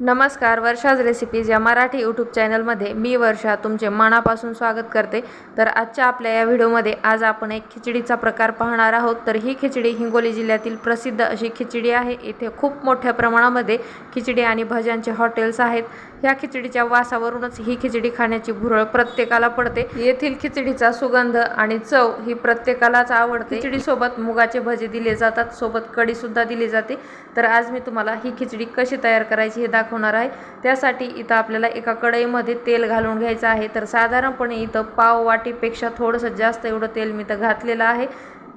नमस्कार, वर्षाज रेसिपीज या मराठी यूट्यूब चॅनलमध्ये मी वर्षा तुमचे मनापासून स्वागत करते। तर आजच्या आपल्या या व्हिडिओमध्ये आज आपण एक खिचडीचा प्रकार पाहणार आहोत। तर ही खिचडी हिंगोली जिल्ह्यातील प्रसिद्ध अशी खिचडी आहे। इथे खूप मोठ्या प्रमाणामध्ये खिचडी आणि भज्यांचे हॉटेल्स आहेत। या खिचडीच्या वासावरूनच ही खिचडी खाण्याची भुरळ प्रत्येकाला पडते। येथील खिचडीचा सुगंध आणि चव ही प्रत्येकालाच आवडते। खिचडी सोबत मुगाचे भजे दिले जातात, सोबत कढी सुद्धा दिली जाते। तर आज मी तुम्हाला ही खिचडी कशी तयार करायची हे दाखवणार आहे। त्यासाठी इथं आपल्याला एका कढईमध्ये तेल घालून घ्यायचं आहे। तर साधारणपणे इथं पाव वाटीपेक्षा थोडंसं जास्त एवढं तेल मी इथं घातलेलं आहे।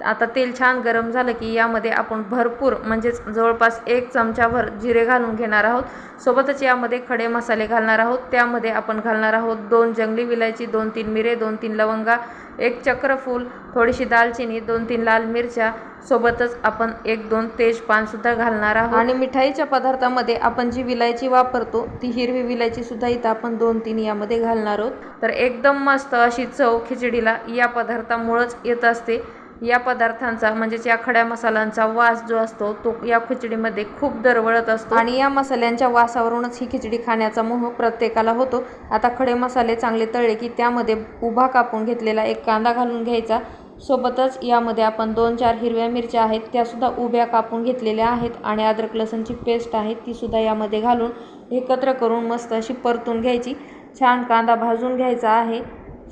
आता तेल छान गरम झालं की यामध्ये आपण भरपूर म्हणजेच जवळपास 1 चमचाभर जिरे घालून घेणार आहोत। सोबतच यामध्ये खडे मसाले घालणार आहोत। त्यामध्ये आपण घालणार आहोत 2 जंगली विलायची, 2-3 मिरे, 2-3 लवंगा, 1 चक्रफूल, थोडीशी दालचिनी, 2-3 लाल मिरच्या, सोबतच आपण 1-2 तेजपान सुद्धा घालणार आहोत। आणि मिठाईच्या पदार्थामध्ये आपण जी विलायची वापरतो ती हिरवी विलायची सुद्धा इथं आपण 2-3 यामध्ये घालणार आहोत। तर एकदम मस्त अशी चव खिचडीला या पदार्थामुळेच येत असते। या पदार्थांचा म्हणजेच या खड्या मसाल्यांचा वास जो असतो तो या खिचडीमध्ये खूप दरवळत असतो आणि या मसाल्यांच्या वासावरूनच ही खिचडी खाण्याचा मोह प्रत्येकाला होतो। आता खडे मसाले चांगले तळले की त्यामध्ये उभा कापून घेतलेला 1 कांदा घालून घ्यायचा। सोबतच यामध्ये आपण 2-4 हिरव्या मिरच्या आहेत त्या सुद्धा उभ्या कापून घेतलेल्या आहेत आणि अद्रक लसूणची पेस्ट आहे ती सुद्धा यामध्ये घालून एकत्र करून मस्त अशी परतून घ्यायची। छान कांदा भाजून घ्यायचा आहे।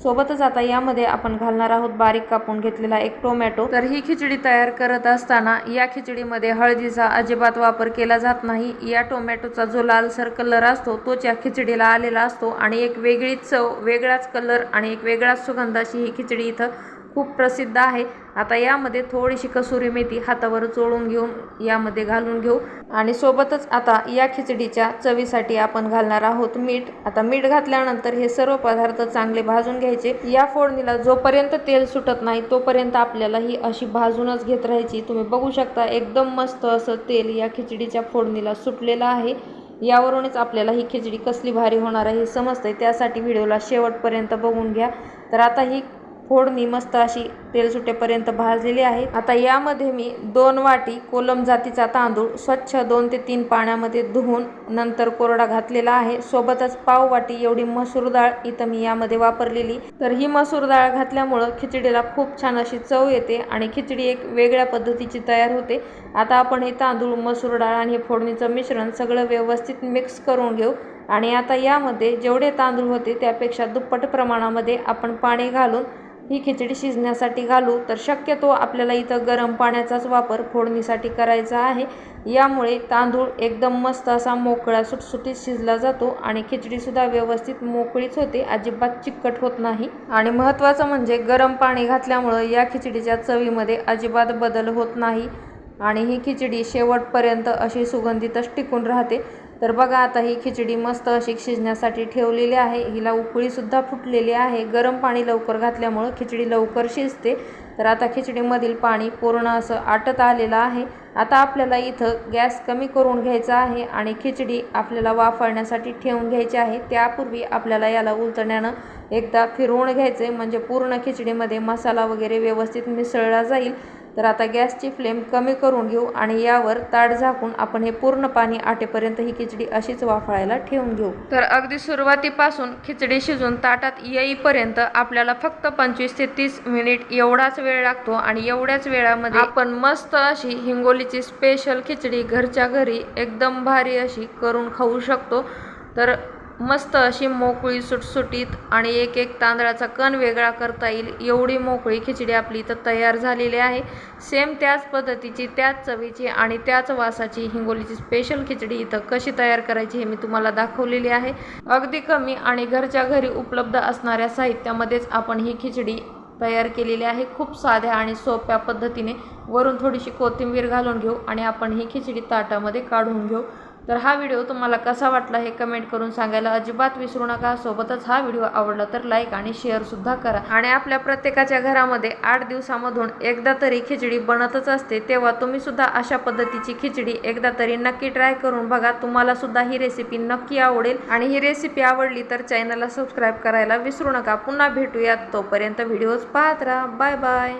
सोबतच आता यामध्ये आपण घालणार आहोत बारीक कापून घेतलेला 1 टोमॅटो। तर ही खिचडी तयार करत असताना या खिचडीमध्ये हळदीचा अजिबात वापर केला जात नाही। या टोमॅटोचा जो लालसर कलर असतो तोच या खिचडीला आलेला असतो आणि एक वेगळीच चव, वेगळाच कलर आणि एक वेगळाच सुगंध अशी ही खिचडी इथं खूप प्रसिद्ध आहे। आता यामध्ये थोडीशी कसुरी मेथी हातावर चोळून घेऊन यामध्ये घालून घेऊ आणि सोबतच आता या खिचडीच्या चवीसाठी आपण घालणार आहोत मीठ। आता मीठ घातल्यानंतर हे सर्व पदार्थ चांगले भाजून घ्यायचे। या फोडणीला जोपर्यंत तेल सुटत नाही तोपर्यंत आपल्याला ही अशी भाजूनच घेत राहायची। तुम्ही बघू शकता एकदम मस्त असं तेल या खिचडीच्या फोडणीला सुटलेलं आहे। यावरूनच आपल्याला ही खिचडी कसली भारी होणार आहे हे समजते। त्यासाठी व्हिडिओला शेवटपर्यंत बघून घ्या। तर आता ही फोडणी मस्त अशी तेल सुटेपर्यंत भाजलेली आहे। आता यामध्ये मी 2 वाटी कोलम जातीचा तांदूळ स्वच्छ 2 ते 3 पाण्यामध्ये धुवून नंतर कोरडा घातलेला आहे। सोबतच पाव वाटी एवढी मसूर डाळ इथं मी यामध्ये वापरलेली। तर ही मसूर डाळ घातल्यामुळे खिचडीला खूप छान अशी चव येते आणि खिचडी एक वेगळ्या पद्धतीची तयार होते। आता आपण हे तांदूळ, मसूर डाळ आणि हे फोडणीचं मिश्रण सगळं व्यवस्थित मिक्स करून घेऊ आणि आता यामध्ये जेवढे तांदूळ होते त्यापेक्षा दुप्पट प्रमाणामध्ये आपण पाणी घालून ही खिचडी शिजण्यासाठी घालू। तर शक्यतो आपल्याला इथं गरम पाण्याचाच वापर फोडणीसाठी करायचा आहे। यामुळे तांदूळ एकदम मस्त असा मोकळा सुटसुटीत शिजला जातो आणि खिचडी सुद्धा व्यवस्थित मोकळीच होते, अजिबात चिकट होत नाही। आणि महत्त्वाचं म्हणजे गरम पाणी घातल्यामुळे या खिचडीच्या चवीमध्ये अजिबात बदल होत नाही आणि ही खिचडी शेवटपर्यंत अशी सुगंधितच टिकून राहते। तर बघा आता ही खिचडी मस्त अशी शिजण्यासाठी ठेवलेली आहे। हिला उकळी सुद्धा फुटलेली आहे। गरम पाणी लवकर घातल्यामुळे खिचडी लवकर शिजते। तर आता खिचडीमधील पाणी पूर्ण असं आटत आलेलं आहे। आता आपल्याला इथं गॅस कमी करून घ्यायचा आहे आणि खिचडी आपल्याला वाफळण्यासाठी ठेवून घ्यायची आहे। त्यापूर्वी आपल्याला याला उलटण्यानं एकदा फिरवून घ्यायचे म्हणजे पूर्ण खिचडीमध्ये मसाला वगैरे व्यवस्थित मिसळला जाईल। तर आता गॅसची फ्लेम कमी करून घेऊ आणि यावर ताट झाकून आपण हे पूर्ण पाणी आटेपर्यंत ही खिचडी अशीच वाफाळायला ठेवून घेऊ। तर अगदी सुरुवातीपासून खिचडी शिजून ताटात येईपर्यंत आपल्याला फक्त 25 ते 30 मिनिट एवढाच वेळ लागतो आणि एवढ्याच वेळामध्ये आपण मस्त अशी हिंगोलीची स्पेशल खिचडी घरच्या घरी एकदम भारी अशी करून खाऊ शकतो। तर मस्त अशी मोकळी सुटसुटीत आणि एक तांदळाचा कण वेगळा करता येईल एवढी मोकळी खिचडी आपली इथं तयार झालेली आहे। सेम त्याच पद्धतीची, त्याच चवीची आणि त्याच वासाची हिंगोलीची स्पेशल खिचडी इथं कशी तयार करायची हे मी तुम्हाला दाखवलेली आहे। अगदी कमी आणि घरच्या घरी उपलब्ध असणाऱ्या साहित्यामध्येच आपण ही खिचडी तयार केलेली आहे। खूप साध्या आणि सोप्या पद्धतीने वरून थोडीशी कोथिंबीर घालून घेऊ आणि आपण ही खिचडी ताटामध्ये काढून घेऊ। तर हा व्हिडिओ तुम्हाला कसा वाटला हे कमेंट करून सांगायला अजिबात विसरू नका। सोबतच हा व्हिडिओ आवडला तर लाईक आणि शेअर सुद्धा करा। आणि आपल्या प्रत्येकाच्या घरामध्ये 8 दिवसामधून एकदा तरी खिचडी बनतच असते, तेव्हा तुम्ही सुद्धा अशा पद्धतीची खिचडी एकदा तरी नक्की ट्राय करून बघा। तुम्हाला सुद्धा ही रेसिपी नक्की आवडेल आणि ही रेसिपी आवडली तर चॅनलला सबस्क्राईब करायला विसरू नका। पुन्हा भेटूयात, तोपर्यंत व्हिडिओज पाहत राहा। Bye bye.